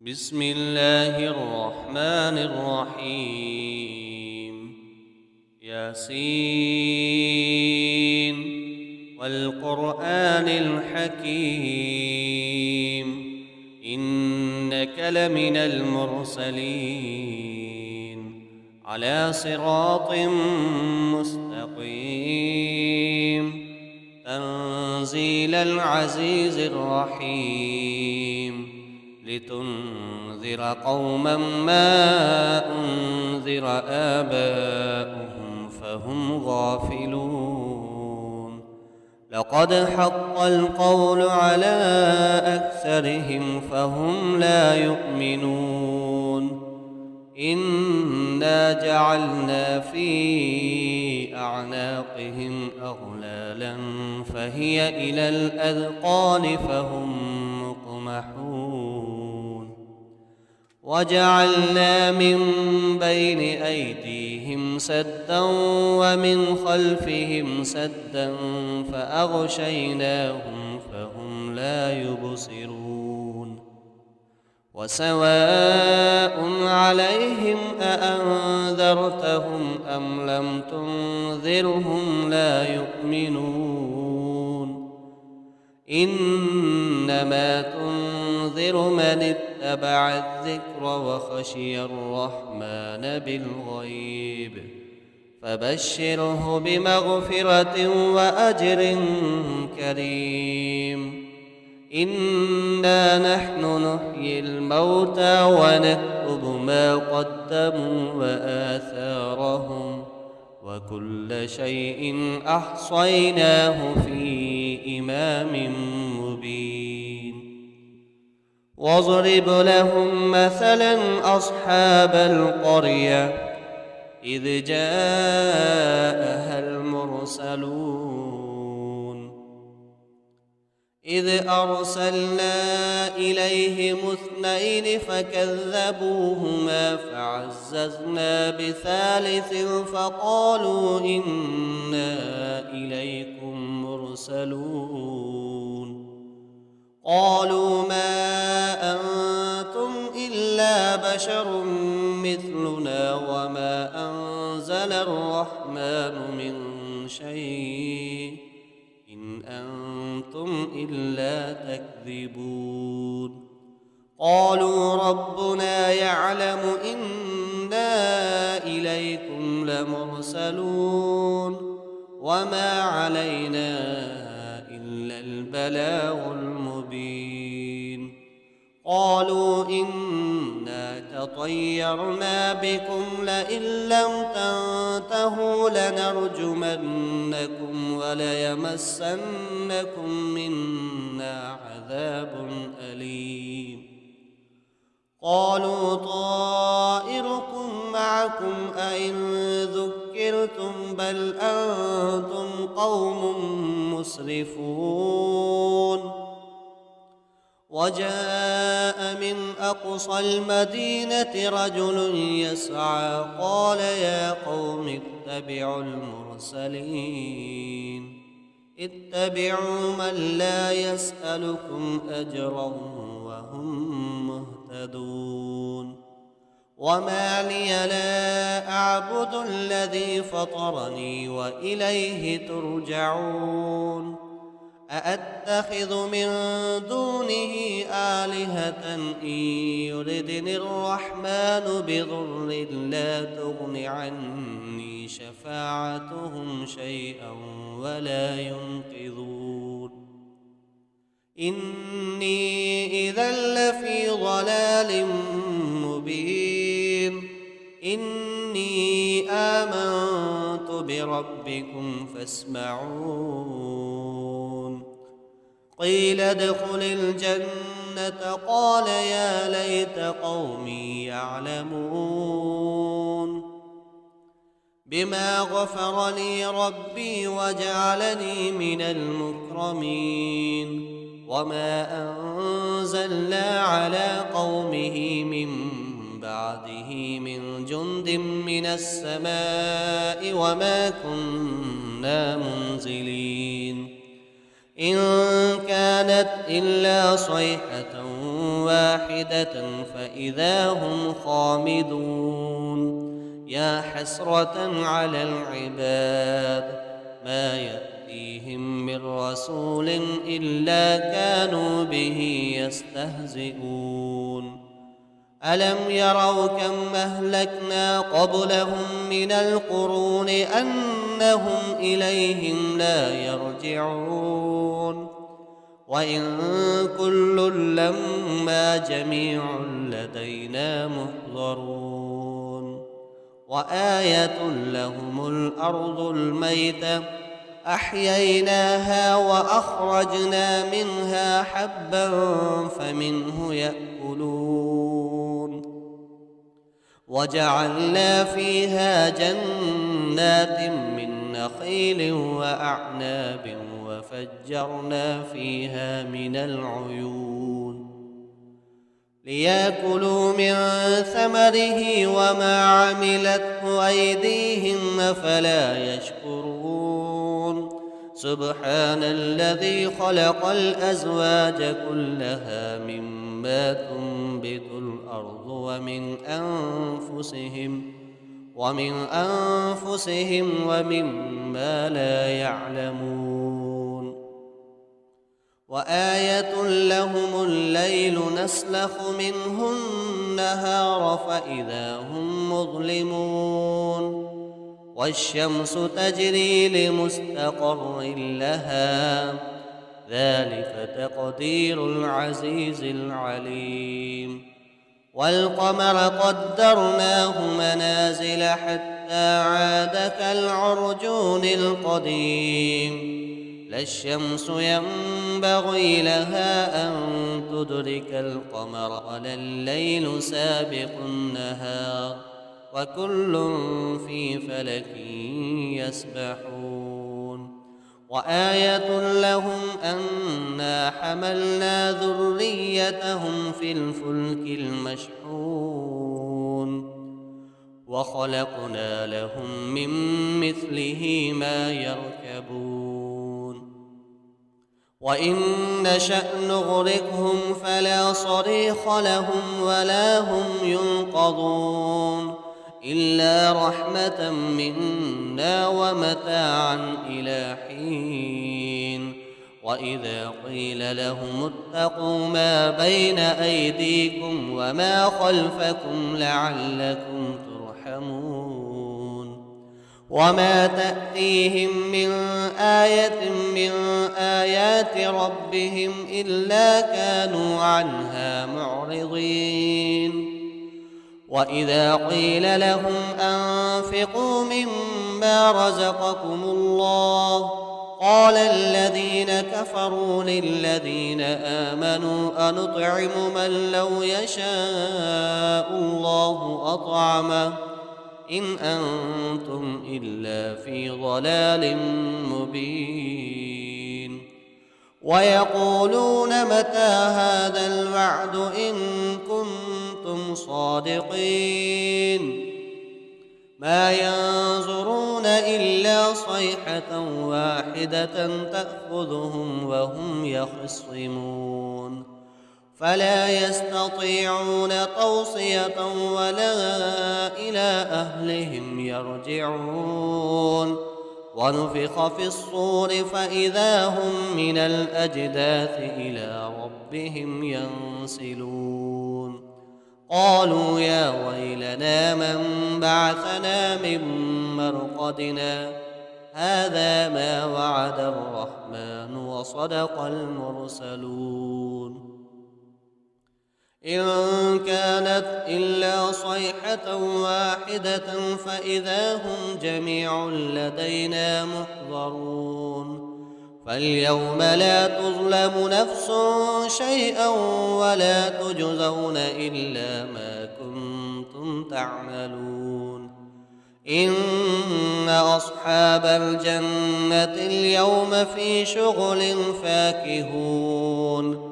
بسم الله الرحمن الرحيم ياسين والقرآن الحكيم إنك لمن المرسلين على صراط مستقيم تنزيل العزيز الرحيم لتنذر قوما ما أنذر آباؤهم فهم غافلون لقد حق القول على أكثرهم فهم لا يؤمنون إنا جعلنا في أعناقهم أغلالا فهي إلى الأذقان فهم مقمحون وجعلنا من بين أيديهم سدا ومن خلفهم سدا فأغشيناهم فهم لا يبصرون وسواء عليهم أأنذرتهم أم لم تنذرهم لا يؤمنون إنما تنذر من اتبع الذكر وخشي الرحمن بالغيب فبشره بمغفرة وأجر كريم إنا نحن نحيي الموتى ونكتب ما قدموا وآثارهم وكل شيء أحصيناه في إمام مبين واضرب لهم مثلا أصحاب القرية إذ جاءها المرسلون إذ أرسلنا إليهم اثنين فكذبوهما فعززنا بثالث فقالوا إنا إليكم مرسلون قالوا ما أنتم إلا بشر مثلنا وما أنزل الرحمن من شيء إن أنتم إلا تكذبون قالوا ربنا يعلم إنا إليكم لمرسلون وما علينا إلا البلاغ المبين قالوا إنا تطيرنا بكم لئن لم تنتهوا لنرجمنكم وليمسنكم منا عذاب أليم قالوا طائركم معكم أئن ذكرتم بل أنتم قوم مسرفون وجاء من أقصى المدينة رجل يسعى قال يا قوم اتبعوا المرسلين اتبعوا من لا يسألكم أجرا وهم مهتدون وما لي لا أعبد الذي فطرني وإليه ترجعون أأتخذ من دونه آلهة إن يردني الرحمن بضر لا تغن عني شفاعتهم شيئا ولا ينقذون إني إذا لفي ضلال مبين إني آمنت بربكم فاسمعون قيل ادخل الجنة قال يا ليت قومي يعلمون بما غفر لي ربي وجعلني من المكرمين وما أنزلنا على قومه من بعده من جند من السماء وما كنا منزلين إن كانت إلا صيحة واحدة فإذا هم خامدون يا حسرة على العباد ما يأتيهم من رسول إلا كانوا به يستهزئون ألم يروا كم أهلكنا قبلهم من القرون أنهم إليهم لا يرجعون وإن كل لما جميع لدينا محضرون وآية لهم الأرض الميتة أحييناها وأخرجنا منها حبا فمنه يأكلون وجعلنا فيها جنات من نخيل وأعناب وفجرنا فيها من العيون ليأكلوا من ثمره وما عملته أيديهم أفلا يشكرون سبحان الذي خلق الأزواج كلها مما تنبت الأرض ومن أنفسهم ومما لا يعلمون وآية لهم الليل نسلخ منه النهار فإذا هم مظلمون والشمس تجري لمستقر لها ذلك تقدير العزيز العليم والقمر قدرناه منازل حتى عاد كالعرجون القديم لا الشمس ينبغي لها أن تدرك القمر ولا الليل سابق النهار وكل في فلك يسبحون وآية لهم أنا حملنا ذريتهم في الفلك المشحون وخلقنا لهم من مثله ما يركبون وإن نشأ نغرقهم فلا صريخ لهم ولا هم ينقذون إلا رحمة منا ومتاعا إلى حين وإذا قيل لهم اتقوا ما بين أيديكم وما خلفكم لعلكم ترحمون وما تأتيهم من آية من آيات ربهم إلا كانوا عنها معرضين وإذا قيل لهم أنفقوا مما رزقكم الله قال الذين كفروا للذين آمنوا أنطعم من لو يشاء الله أطعمه إن أنتم إلا في ضلال مبين ويقولون متى هذا الوعد إن كنتم صادقين ما ينظرون إلا صيحة واحدة تأخذهم وهم يخصمون فلا يستطيعون توصية ولا إلى أهلهم يرجعون ونفخ في الصور فإذا هم من الأجداث إلى ربهم ينسلون قالوا يا ويلنا من بعثنا من مرقدنا هذا ما وعد الرحمن وصدق المرسلون إن كانت إلا صيحة واحدة فإذا هم جميع لدينا محضرون فاليوم لا تظلم نفس شيئا ولا تجزون إلا ما كنتم تعملون إن أصحاب الجنة اليوم في شغل فاكهون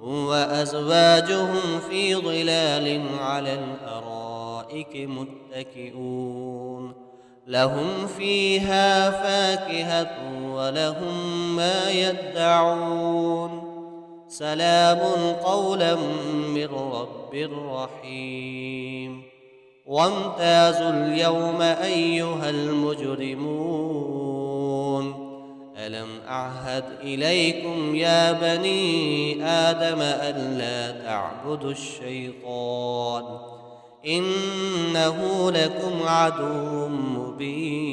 وأزواجهم في ظلال على الأرائك متكئون لهم فيها فاكهة ولهم ما يدعون سلام قولا من رب رحيم وامتازوا اليوم أيها المجرمون ألم أعهد إليكم يا بني آدم ألا تعبدوا الشيطان إنه لكم عدو مبين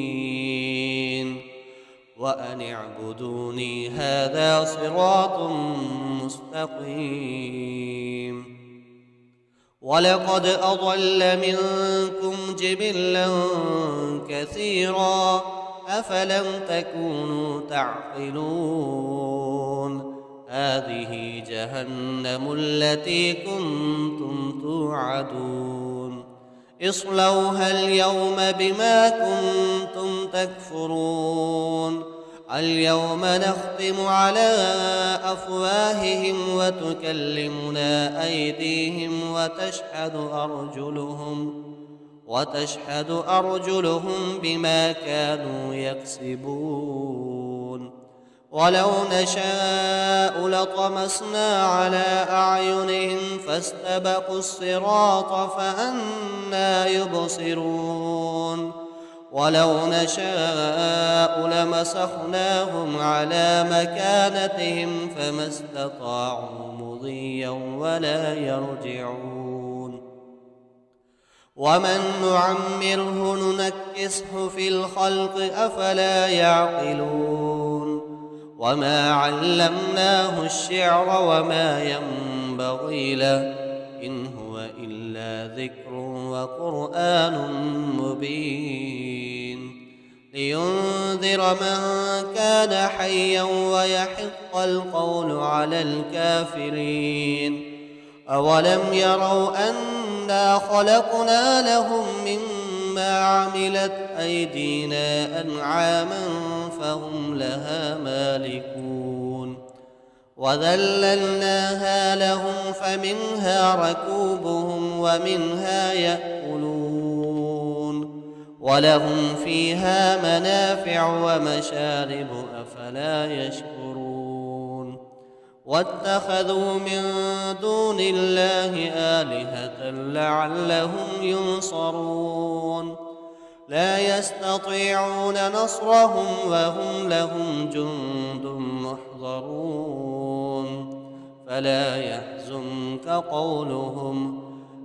وأن اعبدوني هذا صراط مستقيم ولقد أضل منكم جبلا كثيرا أفلم تكونوا تعقلون هذه جهنم التي كنتم توعدون اصلوها اليوم بما كنتم تكفرون اليوم نختم على أفواههم وتكلمنا أيديهم وتشهد أرجلهم بما كانوا يكسبون ولو نشاء لطمسنا على أعينهم فاستبقوا الصراط فأنى يبصرون ولو نشاء لمسخناهم على مكانتهم فما استطاعوا مضيا ولا يرجعون ومن نعمره ننكسه في الخلق أفلا يعقلون وما علمناه الشعر وما ينبغي له إن هو إلا ذكر وقرآن مبين لينذر من كان حيا ويحق القول على الكافرين أولم يروا أنا خلقنا لهم مما عملت أيدينا أنعاما فهم لها مالكون وذللناها لهم فمنها ركوبهم ومنها يأكلون ولهم فيها منافع ومشارب أفلا يشكرون واتخذوا من دون الله آلهة لعلهم ينصرون لا يستطيعون نصرهم وهم لهم جند محضرون فلا يحزنك قولهم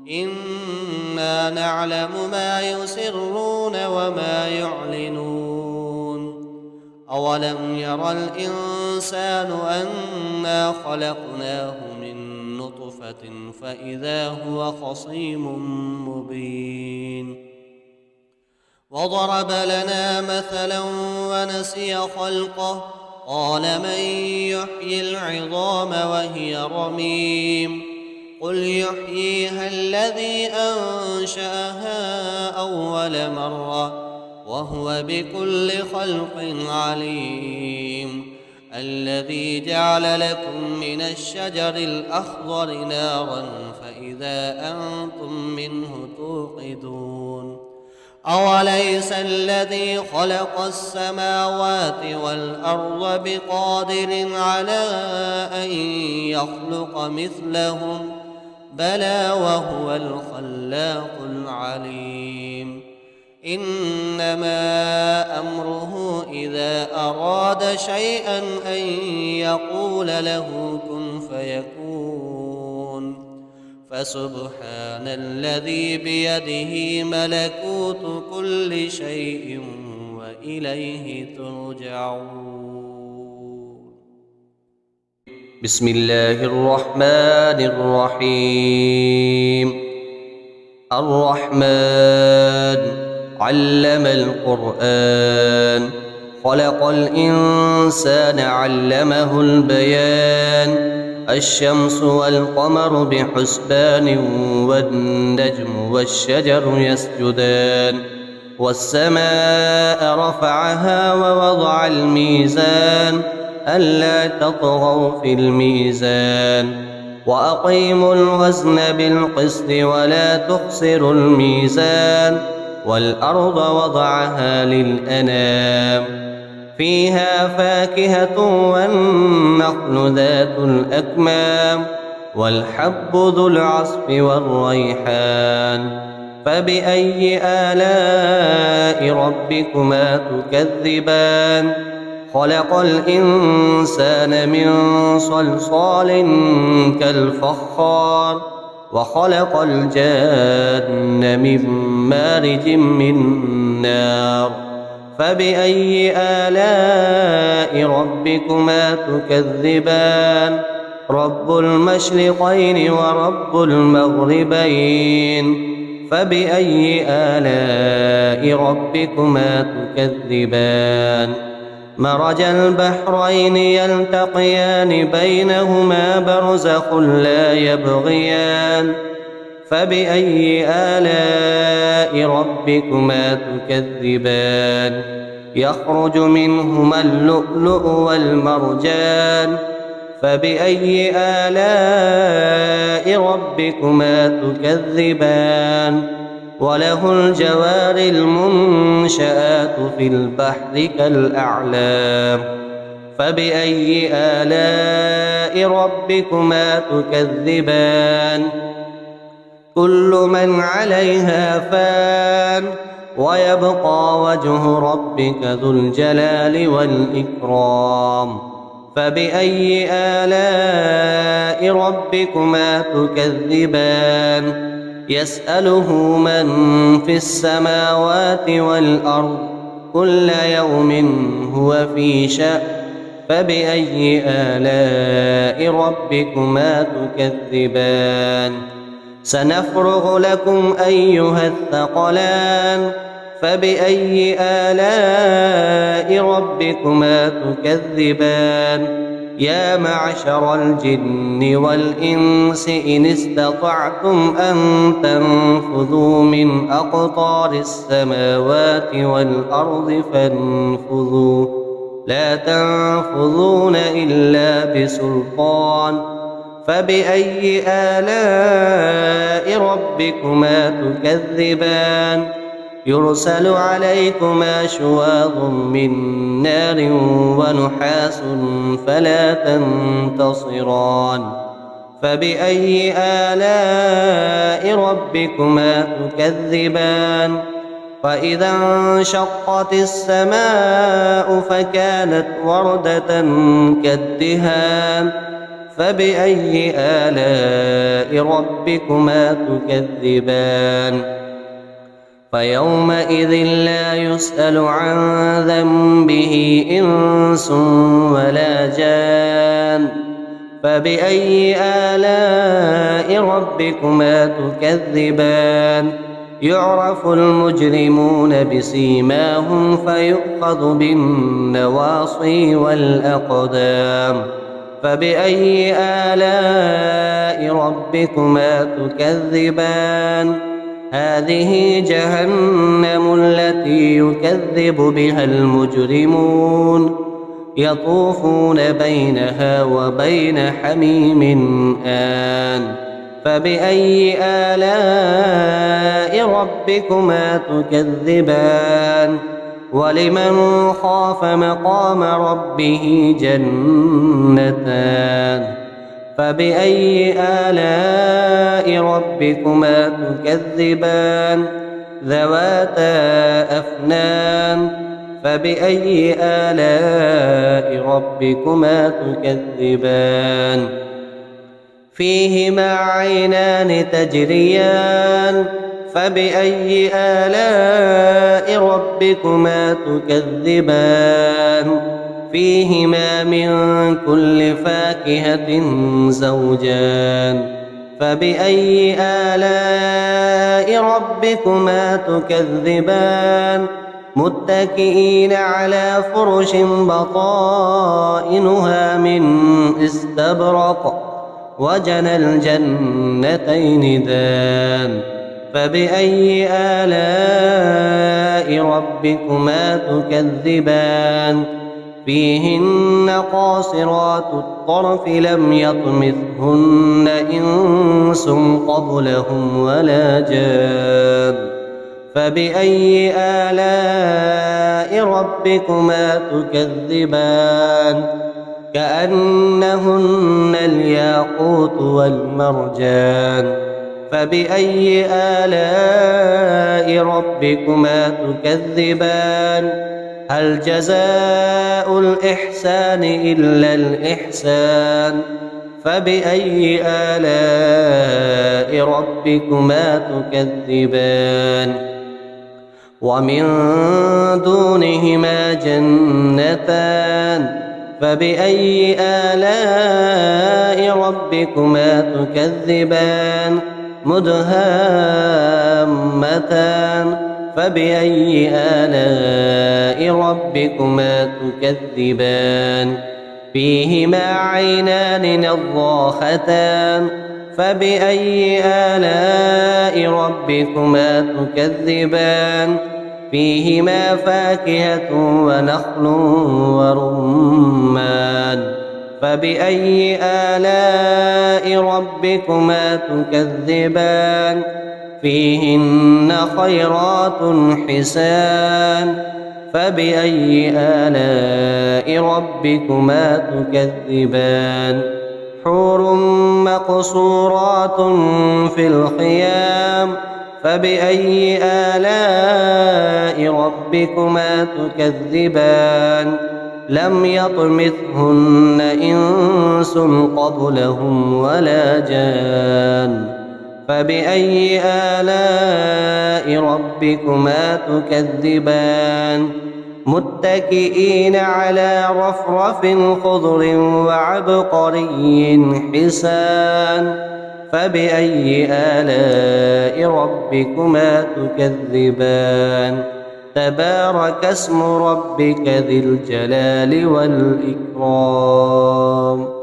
إنا نعلم ما يسرون وما يعلنون أولم ير الإنسان أنا خلقناه من نطفة فإذا هو خصيم مبين وضرب لنا مثلا ونسي خلقه قال من يحيي العظام وهي رميم قل يحييها الذي أنشأها أول مرة وهو بكل خلق عليم الذي جعل لكم من الشجر الأخضر نارا فإذا أنتم منه توقدون أوليس الذي خلق السماوات والأرض بقادر على أن يخلق مثلهم بلى وهو الخلاق العليم إنما أمره إذا أراد شيئا أن يقول له كن فيكون فسبحان الذي بيده ملكوت كل شيء وإليه ترجعون بسم الله الرحمن الرحيم الرحمن علم القرآن خلق الإنسان علمه البيان الشمس والقمر بحسبان والنجم والشجر يسجدان والسماء رفعها ووضع الميزان ألا تطغوا في الميزان وأقيموا الوزن بالقسط ولا تخسروا الميزان والأرض وضعها للأنام فيها فاكهة والنخل ذات الأكمام والحب ذو العصف والريحان فبأي آلاء ربكما تكذبان خلق الإنسان من صلصال كالفخار وخلق الجان من مارج من نار فبأي آلاء ربكما تكذبان رب المشرقين ورب المغربين فبأي آلاء ربكما تكذبان مرج البحرين يلتقيان بينهما برزخ لا يبغيان فبأي آلاء ربكما تكذبان يخرج منهما اللؤلؤ والمرجان فبأي آلاء ربكما تكذبان وله الجوار المنشآت في البحر كالأعلام فبأي آلاء ربكما تكذبان كل من عليها فان ويبقى وجه ربك ذو الجلال والإكرام فبأي آلاء ربكما تكذبان يسأله من في السماوات والأرض كل يوم هو في شأن فبأي آلاء ربكما تكذبان سنفرغ لكم أيها الثقلان فبأي آلاء ربكما تكذبان يا معشر الجن والإنس إن استطعتم أن تنفذوا من أقطار السماوات والأرض فانفذوا لا تنفذون إلا بسلطان فبأي آلاء ربكما تكذبان يرسل عليكما شواظ من نار ونحاس فلا تنتصران فبأي آلاء ربكما تكذبان فإذا انشقت السماء فكانت وردة كالدهان فبأي آلاء ربكما تكذبان فيومئذ لا يسأل عن ذنبه إنس ولا جان فبأي آلاء ربكما تكذبان يعرف المجرمون بسيماهم فيؤخذ بالنواصي والأقدام فبأي آلاء ربكما تكذبان هذه جهنم التي يكذب بها المجرمون يطوفون بينها وبين حميم آن فبأي آلاء ربكما تكذبان ولمن خاف مقام ربه جنتان فبأي آلاء ربكما تكذبان ذواتا أفنان فبأي آلاء ربكما تكذبان فيهما عينان تجريان فبأي آلاء ربكما تكذبان فيهما من كل فاكهة زوجان فبأي آلاء ربكما تكذبان متكئين على فرش بطائنها من استبرق وجنى الجنتين دان فبأي آلاء ربكما تكذبان فيهن قاصرات الطرف لم يطمثهن إنس قبلهم ولا جان فبأي آلاء ربكما تكذبان كأنهن الياقوت والمرجان فبأي آلاء ربكما تكذبان هل جزاء الإحسان إلا الإحسان فبأي آلاء ربكما تكذبان ومن دونهما جنتان فبأي آلاء ربكما تكذبان مدهامتان فبأي آلاء ربكما تكذبان فيهما عينان نضاختان فبأي آلاء ربكما تكذبان فيهما فاكهة ونخل ورمان فبأي آلاء ربكما تكذبان فيهن خيرات حسان فبأي آلاء ربكما تكذبان حور مقصورات في الخيام فبأي آلاء ربكما تكذبان لم يطمثهن إنس قبلهم ولا جان فبأي آلاء ربكما تكذبان متكئين على رفرف خضر وعبقري حسان فبأي آلاء ربكما تكذبان تبارك اسم ربك ذي الجلال والإكرام